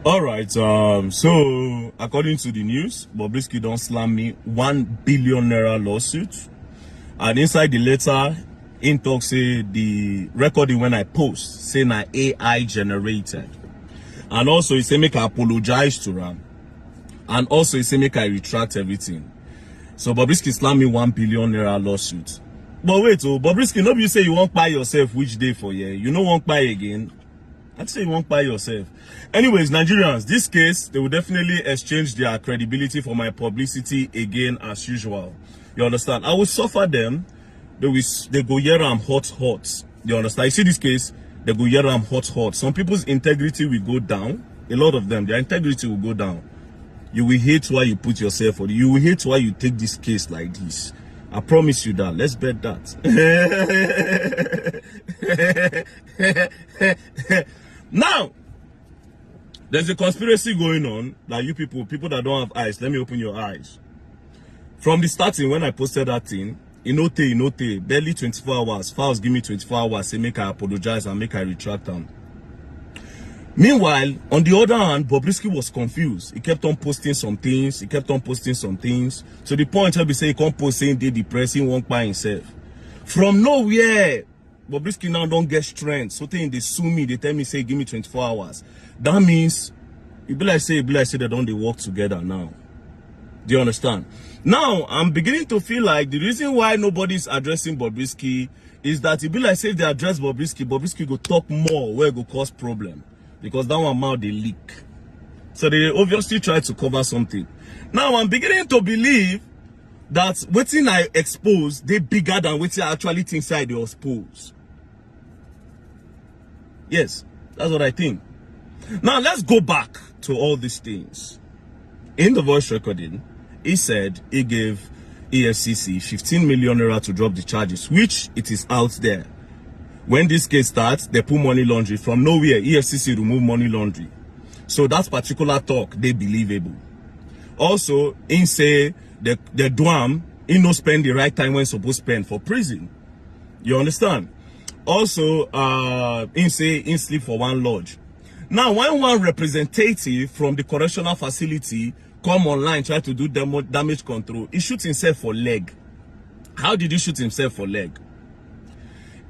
All right. So according to the news, Bobrisky don't slam me ₦1 billion lawsuit, and inside the letter, in talk say the recording when I post say na AI generated, and also he say make I apologize to Ram, and also he say make I retract everything. So Bobrisky slam me ₦1 billion lawsuit. But wait, Bobrisky, no be you say you won't buy yourself which day for year? You know won't buy again. I'd say you won't buy yourself. Anyways, Nigerians, this case, they will definitely exchange their credibility for my publicity again as usual. You understand? I will suffer them. They go here I'm hot. You understand? You see this case, they go here I'm hot. Some people's integrity will go down. A lot of them, their integrity will go down. You will hate why you put yourself on it. You will hate why you take this case like this. I promise you that. Let's bet that. Now, there's a conspiracy going on that you people that don't have eyes, let me open your eyes. From the starting, when I posted that thing, inote, barely 24 hours, Files give me 24 hours, say make I apologize and make I retract them. Meanwhile, on the other hand, Bobrisky was confused. He kept on posting some things, to the point where he say he can't post saying they depressed, he won't buy himself. From nowhere, Bobrisky now don't get strength. So they sue me, they tell me, say, give me 24 hours. That means, it be like say they don't they work together now. Do you understand? Now, I'm beginning to feel like the reason why nobody's addressing Bobrisky is that it be like say if they address Bobrisky go talk more where it go cause problem. Because that one mouth they leak. So they obviously try to cover something. Now, I'm beginning to believe that waiting I expose, they bigger than waiting I actually think inside they expose. Yes, that's what I think. Now, let's go back to all these things. In the voice recording, he said he gave EFCC 15 million naira to drop the charges, which it is out there. When this case starts, they put money laundry. From nowhere, EFCC remove money laundry. So that particular talk, they believable. Also, in say, the Duam, he no spend the right time when supposed to spend for prison. You understand? Also, in say, in sleep for one lodge. Now, when one representative from the correctional facility come online, try to do damage control, he shoots himself for leg. How did he shoot himself for leg?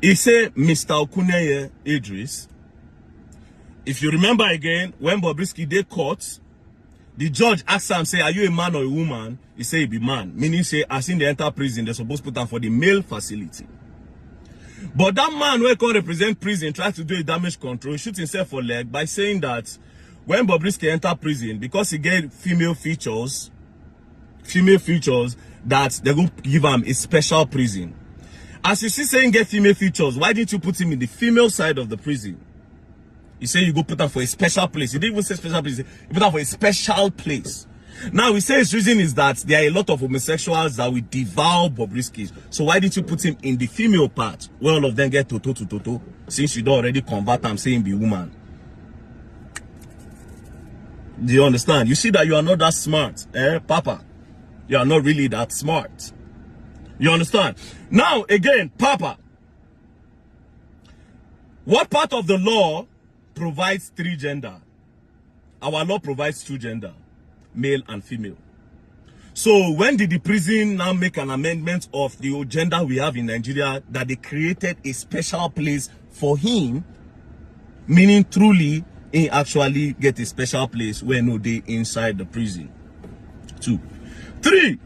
He said, Mr. Okuneye Idris, if you remember again, when Bobrisky did court, the judge asked him, say, are you a man or a woman? He said, he be man. Meaning, say, as in the enter prison, they're supposed to put him for the male facility. But that man who can represent prison tried to do a damage control, shoot himself for leg by saying that when Bobrisky enter prison, because he get female features, that they're going to give him a special prison. As you see saying get female features, why didn't you put him in the female side of the prison? You say you go put him for a special place. He didn't even say special place. You put him for a special place. Now, we say his reason is that there are a lot of homosexuals that will devour Bobrisky. So why didn't you put him in the female part, where all of them get toto, since you don't already convert him saying be woman? Do you understand? You see that you are not that smart, Papa? You are not really that smart. You understand? Now, again, Papa, what part of the law provides 3 gender? Our law provides 2 gender, male and female. So when did the prison now make an amendment of the gender we have in Nigeria that they created a special place for him, meaning truly he actually get a special place where no day inside the prison? 2. 3.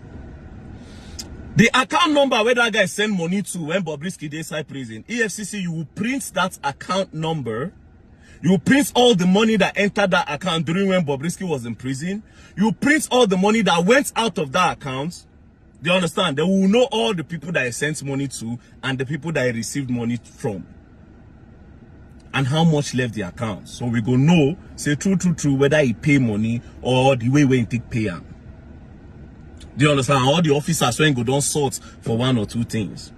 The account number where that guy send money to when Bobrisky dey inside prison, EFCC, you will print that account number. You will print all the money that entered that account during when Bobrisky was in prison. You will print all the money that went out of that account. Do you understand? They will know all the people that he sent money to and the people that he received money from. And how much left the account. So we go know, say true, whether he pay money or the way he take pay him. Do you understand? All the officers when go don't sort for 1 or 2 things.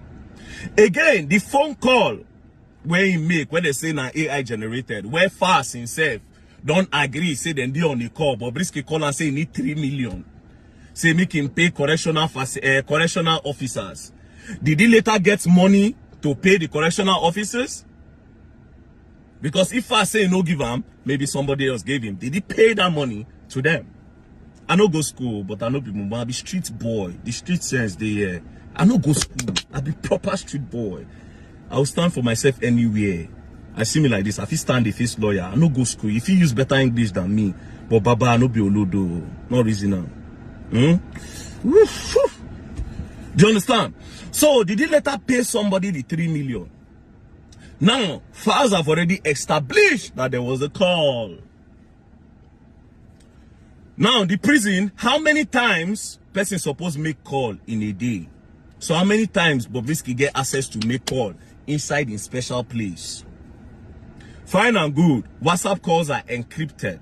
Again, the phone call where he make, when they say now AI generated, where fast himself don't agree, say then they on the call, but Bobrisky call and say he need 3 million. Say make him pay correctional officers. Did he later get money to pay the correctional officers? Because if I say no give him, maybe somebody else gave him. Did he pay that money to them? I no go school, but I know people. I be street boy. The street sense they I no go school. I be proper street boy. I will stand for myself anywhere. I see me like this. I feel stand the face lawyer. I no go school. If he use better English than me, but Baba I no be olodo. No reason now. Do you understand? So did he later pay somebody the 3 million? Now, files have already established that there was a call. Now, the prison, how many times person supposed to make call in a day? So how many times Bobrisky get access to make call inside in special place? Fine and good. WhatsApp calls are encrypted.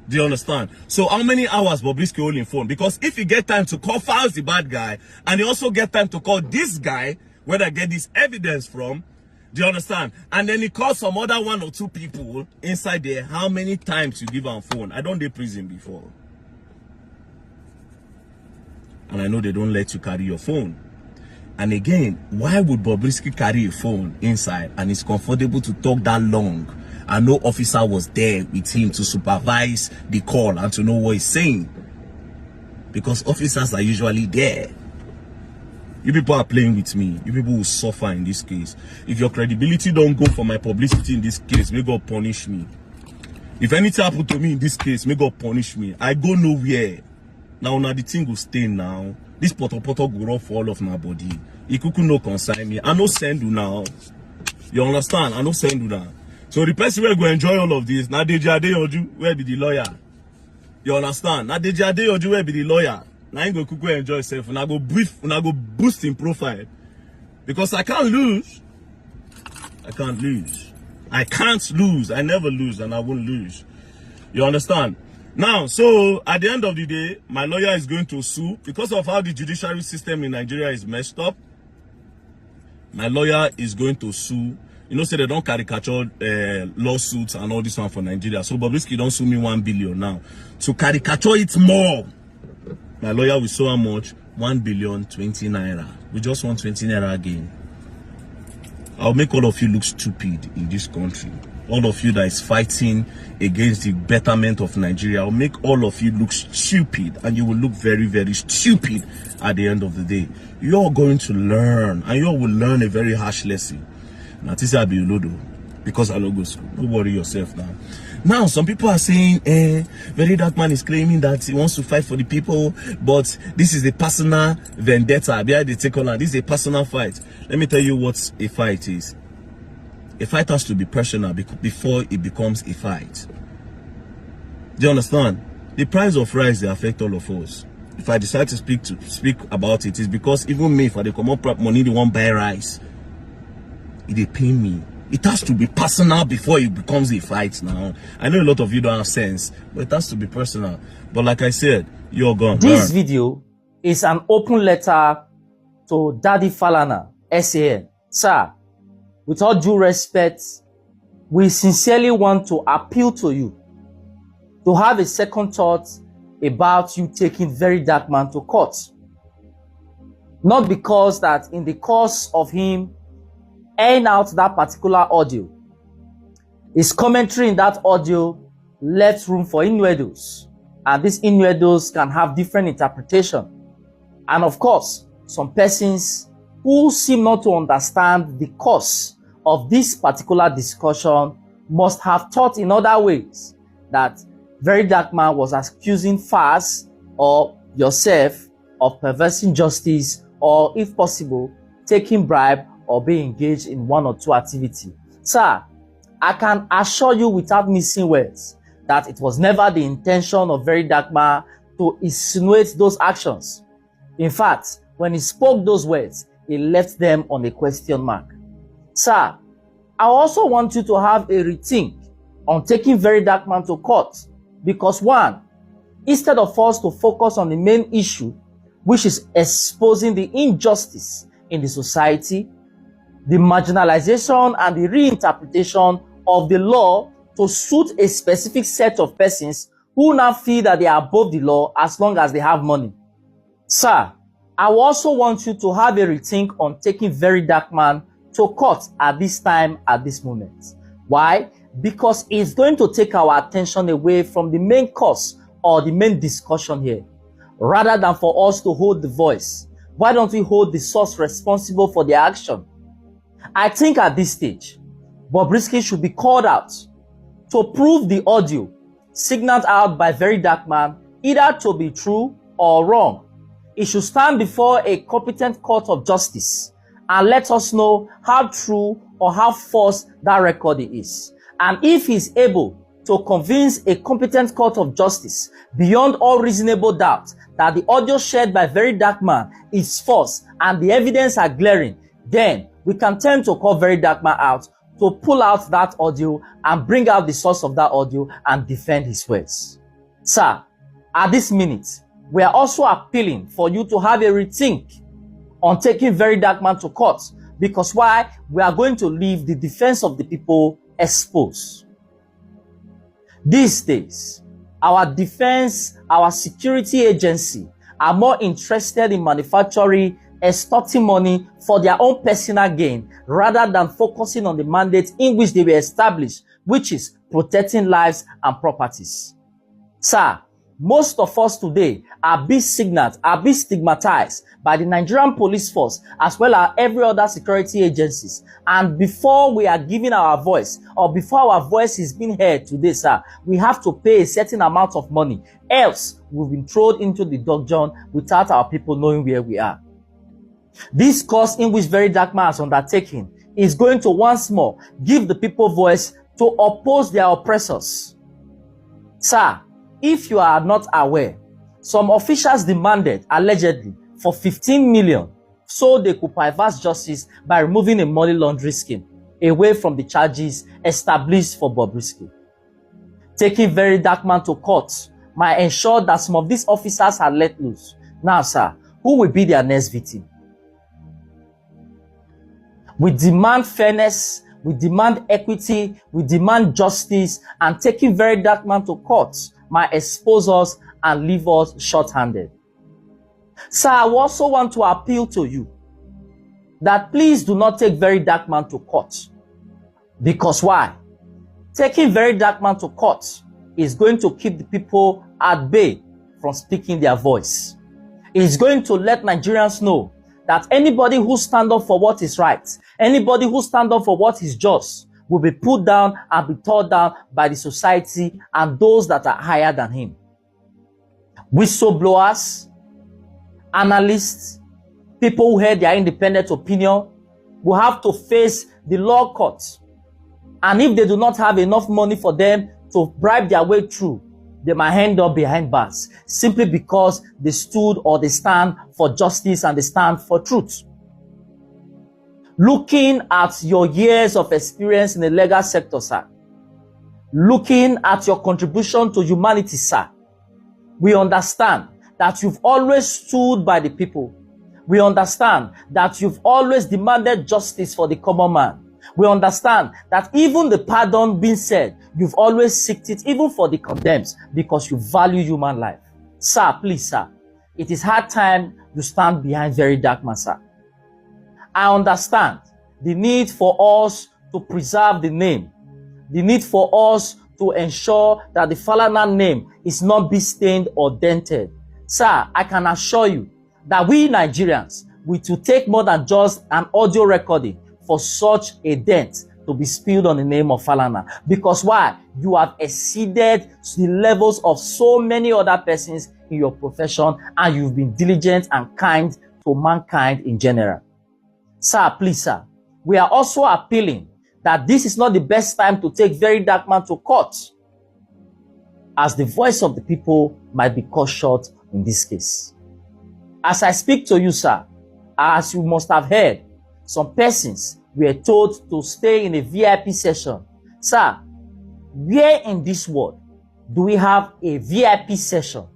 Do you understand? So how many hours Bobrisky holding phone? Because if he get time to call Files the bad guy, and he also get time to call this guy, where I get this evidence from, do you understand? And then he calls some other 1 or 2 people inside there. How many times you give him phone? I don't do prison before. And I know they don't let you carry your phone. And again, why would Bobrisky carry a phone inside and it's comfortable to talk that long and no officer was there with him to supervise the call and to know what he's saying? Because officers are usually there. You people are playing with me. You people will suffer in this case. If your credibility don't go for my publicity in this case, may God punish me. If anything happen to me in this case, may God punish me. I go nowhere. Now the thing will stay now. This poto go rub for all of my body. Ikuku no consign me. I no send you now. You understand? I no send you now. So the person will go enjoy all of this. Now Deji Adeyoju will be the lawyer. You understand? Now Deji Adeyoju will be the lawyer. Now I go enjoy yourself and I go boost in profile. Because I can't lose. I can't lose. I can't lose. I never lose and I won't lose. You understand? Now, so at the end of the day, my lawyer is going to sue because of how the judiciary system in Nigeria is messed up. My lawyer is going to sue. You know, say they don't caricature lawsuits and all this one for Nigeria. So Bobrisky don't sue me 1 billion now. To caricature it more, my lawyer will sue how much? 1,020 naira. We just want 20 naira again. I'll make all of you look stupid in this country. All of you that is fighting against the betterment of Nigeria, I'll make all of you look stupid, and you will look very, very stupid at the end of the day. You're going to learn, and you will learn a very harsh lesson. Now, this will be Olodo, because I don't go school. Don't worry yourself now. Now, some people are saying, Verydarkman is claiming that he wants to fight for the people, but this is a personal vendetta. Behind the take on, this is a personal fight. Let me tell you what a fight is. A fight has to be personal before it becomes a fight. Do you understand? The price of rice, they affect all of us. If I decide to speak about it, it's because even me, if I come up money, they won't buy rice. They pay me. It has to be personal before it becomes a fight now. I know a lot of you don't have sense, but it has to be personal. But like I said, you're gone. This video is an open letter to Daddy Falana, SAN. Sir, with all due respect, we sincerely want to appeal to you to have a second thought about you taking Verydarkman to court. Not because that in the course of him airing out that particular audio, his commentary in that audio left room for innuendos, and these innuendos can have different interpretation. And of course, some persons who seem not to understand the cause of this particular discussion must have thought in other ways that Verydarkman was accusing Faz or yourself of perversing justice, or if possible, taking bribe or being engaged in 1 or 2 activity. Sir, I can assure you without missing words that it was never the intention of Verydarkman to insinuate those actions. In fact, when he spoke those words, he left them on a question mark. Sir, I also want you to have a rethink on taking Verydarkman to court, because one, instead of us to focus on the main issue, which is exposing the injustice in the society, the marginalization and the reinterpretation of the law to suit a specific set of persons who now feel that they are above the law as long as they have money. Sir, I also want you to have a rethink on taking Verydarkman to court at this time, at this moment. Why? Because it's going to take our attention away from the main cause or the main discussion here. Rather than for us to hold the voice, why don't we hold the source responsible for their action? I think at this stage, Bobrisky should be called out to prove the audio signaled out by Verydarkman either to be true or wrong. It should stand before a competent court of justice and let us know how true or how false that recording is. And if he's able to convince a competent court of justice beyond all reasonable doubt that the audio shared by Verydarkman is false and the evidence are glaring, then we can tend to call Verydarkman out to pull out that audio and bring out the source of that audio and defend his words. Sir, at this minute, we are also appealing for you to have a rethink on taking Verydarkman to court, because why? We are going to leave the defense of the people exposed. These days, our defense, our security agency are more interested in manufacturing, extorting money for their own personal gain rather than focusing on the mandate in which they were established, which is protecting lives and properties. Sir, most of us today are being stigmatized by the Nigerian police force as well as every other security agencies. And before we are giving our voice or before our voice is being heard today, sir, we have to pay a certain amount of money. Else, we've been thrown into the dungeon without our people knowing where we are. This course in which Verydarkman has undertaken is going to once more give the people voice to oppose their oppressors. Sir, if you are not aware, some officials demanded, allegedly, for 15 million so they could perverse justice by removing a money laundering scheme away from the charges established for Bobrisky. Taking Verydarkman to court might ensure that some of these officers are let loose. Now, sir, who will be their next victim? We demand fairness, we demand equity, we demand justice, and taking Verydarkman to court might expose us and leave us short-handed. Sir, I also want to appeal to you that please do not take Verydarkman to court. Because why? Taking Verydarkman to court is going to keep the people at bay from speaking their voice. It is going to let Nigerians know that anybody who stands up for what is right, anybody who stands up for what is just, will be put down and be torn down by the society and those that are higher than him. Whistleblowers, analysts, people who heard their independent opinion will have to face the law courts. And if they do not have enough money for them to bribe their way through, they might end up behind bars simply because they stood or they stand for justice and they stand for truth. Looking at your years of experience in the legal sector, sir, looking at your contribution to humanity, sir, we understand that you've always stood by the people. We understand that you've always demanded justice for the common man. We understand that even the pardon being said, you've always sought it even for the condemned because you value human life. Sir, please, sir, it is hard time you stand behind Verydarkman, sir. I understand the need for us to preserve the name, the need for us to ensure that the Falana name is not be stained or dented. Sir, I can assure you that we Nigerians, we to take more than just an audio recording for such a dent to be spilled on the name of Falana. Because why? You have exceeded the levels of so many other persons in your profession and you've been diligent and kind to mankind in general. Sir, please, sir, we are also appealing that this is not the best time to take Verydarkman to court, as the voice of the people might be cut short in this case. As I speak to you, sir, as you must have heard, some persons were told to stay in a VIP session. Sir, where in this world do we have a VIP session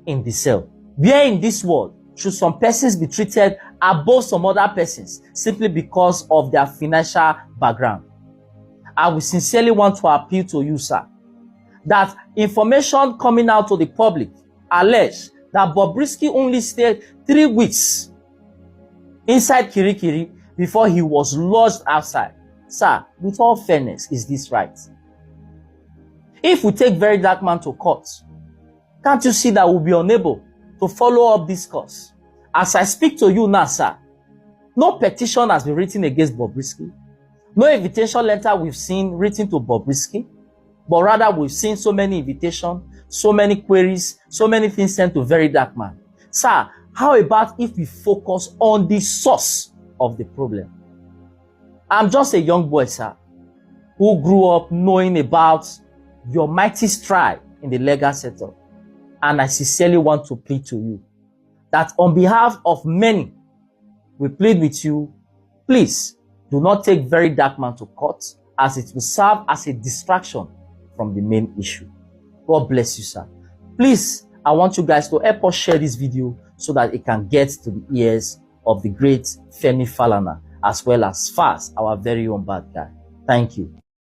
in the cell? Where in this world should some persons be treated above some other persons simply because of their financial background? I will sincerely want to appeal to you, sir, that information coming out to the public allege that Bobrisky only stayed 3 weeks inside Kirikiri before he was lodged outside. Sir, with all fairness, is this right? If we take Verydarkman to court, can't you see that we'll be unable to follow up this cause? As I speak to you now, sir, no petition has been written against Bobrisky. No invitation letter we've seen written to Bobrisky, but rather we've seen so many invitations, so many queries, so many things sent to Verydarkman. Sir, how about if we focus on the source of the problem? I'm just a young boy, sir, who grew up knowing about your mighty stride in the legal setup. And I sincerely want to plead to you that on behalf of many, we plead with you, please do not take Verydarkman to court, as it will serve as a distraction from the main issue. God bless you, sir. Please, I want you guys to help us share this video so that it can get to the ears of the great Femi Falana, as well as Fast, our very own bad guy. Thank you.